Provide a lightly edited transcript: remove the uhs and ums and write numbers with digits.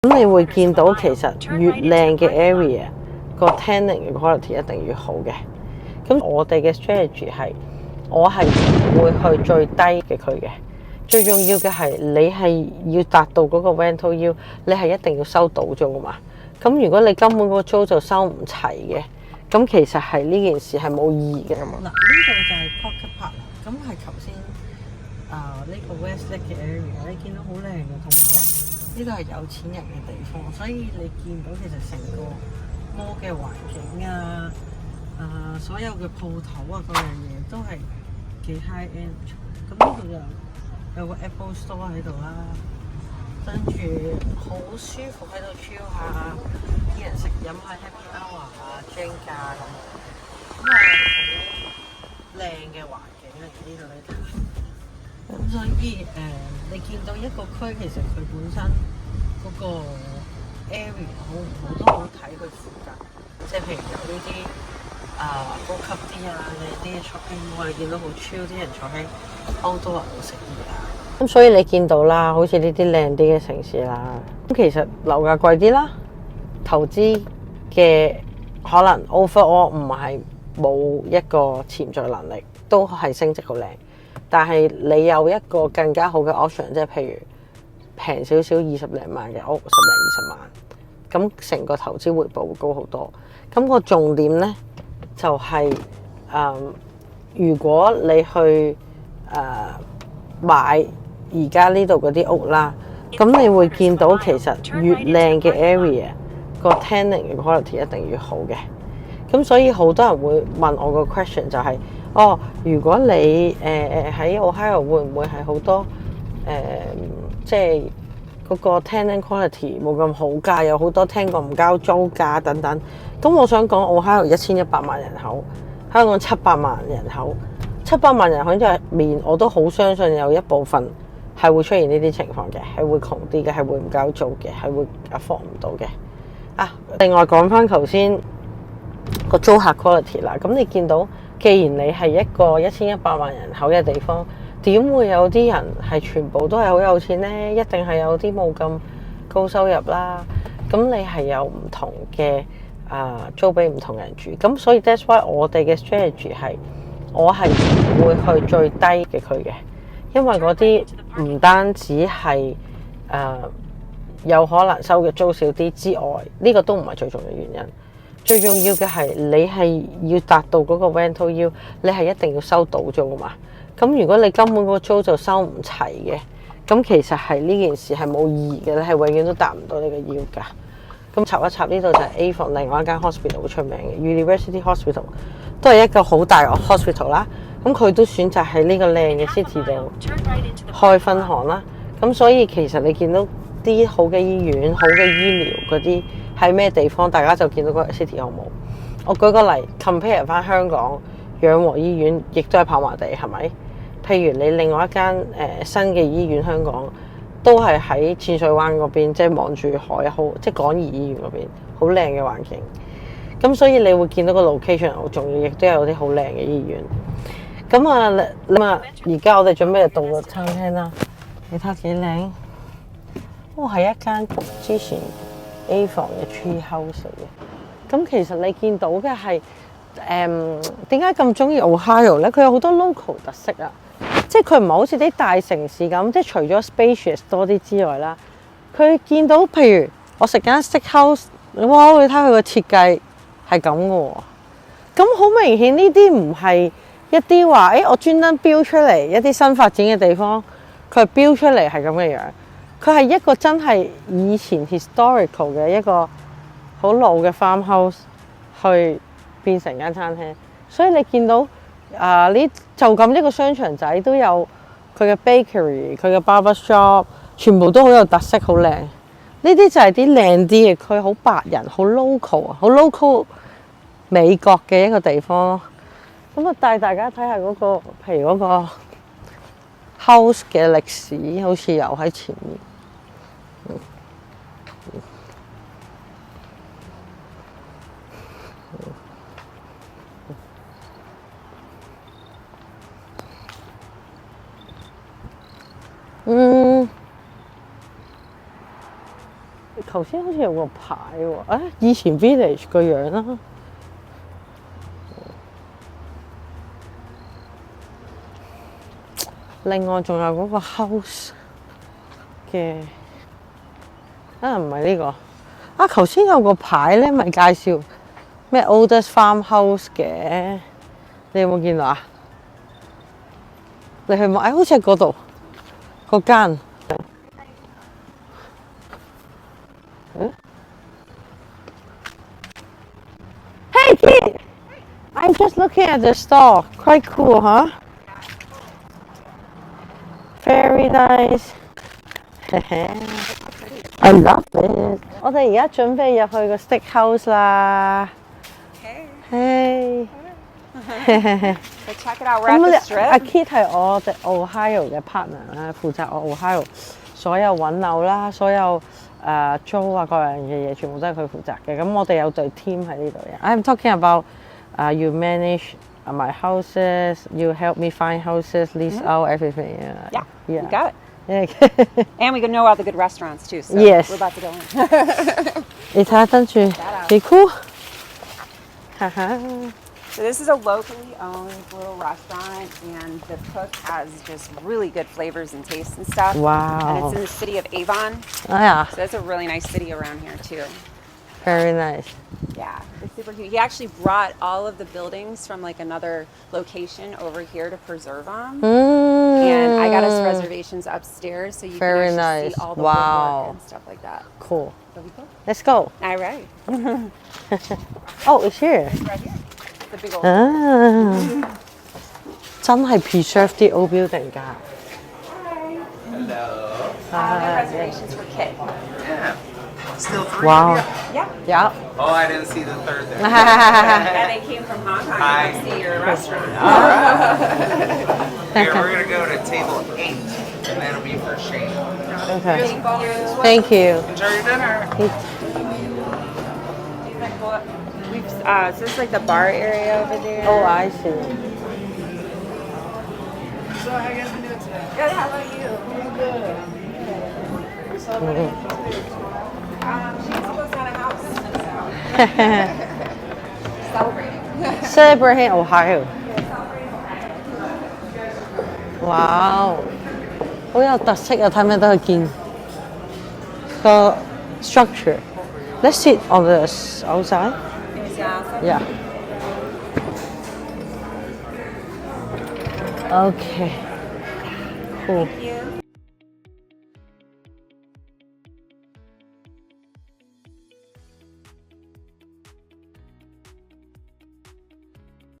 咁你會見到其實越靚嘅 area 個 tenant 嘅 quality 一定越好嘅。咁我哋嘅 strategy 係，我係唔會去最低嘅區嘅。最重要嘅係你係要達到嗰個 rental yield，你係一定要收到租㗎嘛。咁如果你根本個租就收唔齊嘅，咁其實係呢件事係冇意義嘅嘛。嗱，呢度就係 Pocket Park，咁係頭先呢個 Westlake 嘅 area，你見到好靚嘅，同埋咧呢度係有錢人嘅地方，所以你見到其實成個 mall 嘅環境啊，所有嘅鋪頭啊，嗰樣嘢都係幾 high end。咁呢度就有個 Apple Store 喺度啦，跟住好舒服喺度 chill 下，啲人食飲下 happy hour 啊 drink 啊咁啊好靚嘅環境嚟呢度呢度。咁所以你見到一個區其實佢本身嗰個 area 好唔好都好睇佢附近，即係譬如有呢啲高級啲靚啲嘅 shopping mall，你見到好 chill 啲人坐喺outdoor度食嘢啊。咁所以你見到啦，好似呢啲靚啲嘅城市啦，咁其實樓價貴啲啦，投資嘅可能 overall 唔係冇一個潛在能力，都係升值好靚。但係你有一個更加好嘅 option， 即係譬如平少少20零萬嘅屋，10零20萬，咁成個投資回報會高好多。咁個重點呢，就係如果你去買而家呢度嗰啲屋啦，咁你會見到其實越靚嘅 area 個 tenant 嘅 quality 一定越好嘅。咁所以好多人會問我個 question 就係，如果你喺 Ohio 會唔會係好多即係嗰個 tenant quality 冇咁好㗎？有好多聽過唔交租價等等。咁我想講 Ohio 1100萬人口，香港700萬人口，700萬人口入面，我都好相信有一部分係會出現呢啲情況嘅，係會窮啲嘅，係會唔交租嘅，係會 afford 唔到嘅。另外講翻頭先個租客 quality 啦，咁你見到，既然你係一個1100萬人口嘅地方，點會有啲人係全部都係好有錢呢？一定係有啲冇咁高收入啦。咁你係有唔同嘅租俾唔同人住，咁所以 that's why 我哋嘅 strategy 係，我係唔會去最低嘅區嘅，因為嗰啲唔單止係有可能收嘅租少啲之外，呢個都唔係最重要嘅原因。最重要嘅係你係要達到嗰個 rental yield，你係一定要收到租嘛。咁如果你根本個租就收唔齊嘅，咁其實係呢件事係冇意義嘅，你係永遠都達唔到你嘅 yield 㗎。咁插一插呢度就係 Avon 另外一間 hospital 好出名嘅 University Hospital， 都係一個好大嘅 hospital 啦。咁佢都選擇喺呢個靚嘅 city 度開分行啦。咁所以其實你見到啲好嘅醫院、好嘅醫療嗰啲喺咩地方，大家就見到嗰個 city 好冇。我舉個例 compare 翻香港養和醫院，亦都係跑馬地，係咪？譬如你另外一間新嘅醫院，香港都係喺淺水灣嗰邊，即係望住海，好即係港怡醫院嗰邊，好靚嘅環境。咁所以你會見到個 location 好重要，亦都有啲好靚嘅醫院。咁而家我哋準備到個餐廳啦，你睇下幾靚。係一間之前 Avon 嘅 tree house 嚟嘅。咁其實你見到嘅係點解咁中意 Ohio 咧？佢有好多 local 特色啊，即係佢唔係好似啲大城市咁，即係除咗 spacious 多啲之外啦，佢見到譬如我食間 steakhouse，哇！你睇佢個設計係咁嘅喎，咁好明顯呢啲唔係一啲話我專登標出嚟一啲新發展嘅地方，佢係標出嚟係咁嘅樣。佢係一個真係以前 historical 嘅一個好老嘅 farmhouse 去變成間餐廳，所以你見到就咁一個商場仔都有佢嘅 bakery、佢嘅 barber shop， 全部都好有特色、好靚。呢啲就係啲靚啲嘅區，好白人、好 local 啊、好 local 美國嘅一個地方咯。咁啊，帶大家睇下嗰個，譬如嗰個 house 嘅歷史，好似又喺前面。頭先好似有個牌喎，啊，以前 village 個樣啦。另外仲有嗰個 house 嘅，啊唔係呢個，啊頭先有個牌咧，咪介紹咩 oldest farmhouse 嘅，你有冇見到啊？你去望，好似喺嗰度嗰間。Hey kid, I'm just looking at the store. Quite cool, huh? Very nice. I love it. 我哋而家準備入去個 steakhouse 啦。Hey. So check it out. We're at the 阿 strip. Kit 係我哋 Ohio 嘅 partner 啦，負責我 Ohio 所有揾樓啦，所有租啊各樣嘅嘢，全部都係佢負責嘅。咁我哋有隊 team 喺呢度嘅。I'm talking about you manage my houses, you help me find houses, lease out everything. Yeah, you got it. Yeah. And we know all the good restaurants too. So Yes. we're about to go in. 你睇下跟住幾 cool， 哈哈。So this is a locally owned little restaurant, and the cook has just really good flavors and tastes and stuff. Wow. And it's in the city of Avon. 哎呀 So that's a really nice city around here too. ，very nice。 Yeah, it's super cute. He actually brought all of the buildings from like another location over here to preserve them. And I got us reservations upstairs so you Very can actually nice. see all the Wow. woodwork and stuff like that. Cool. So we go. Let's go. All right. Oh, it's here. It's right here. The big old. 啊，真係 preserve 啲 old building 㗎。 I have reservations for Kit. Yeah. Still three? Wow. Yeah. Yeah. Oh, I didn't see the third there. Yeah, they came from Hong Kong Hi. to come see your restaurant. Here, we're going to go to table 8, and that'll be for Shane. Okay. Thank you. Thank you. Enjoy your dinner. So this is like the bar area over there. Oh, I see. So, how you guys been doing today? Good. How about you? She also got a house. Celebrating. Celebrating Ohio. Wow， 好有特色啊！睇唔睇到佢見個 structure? Let's sit on the outside. Yeah. Okay. Cool. Thank you.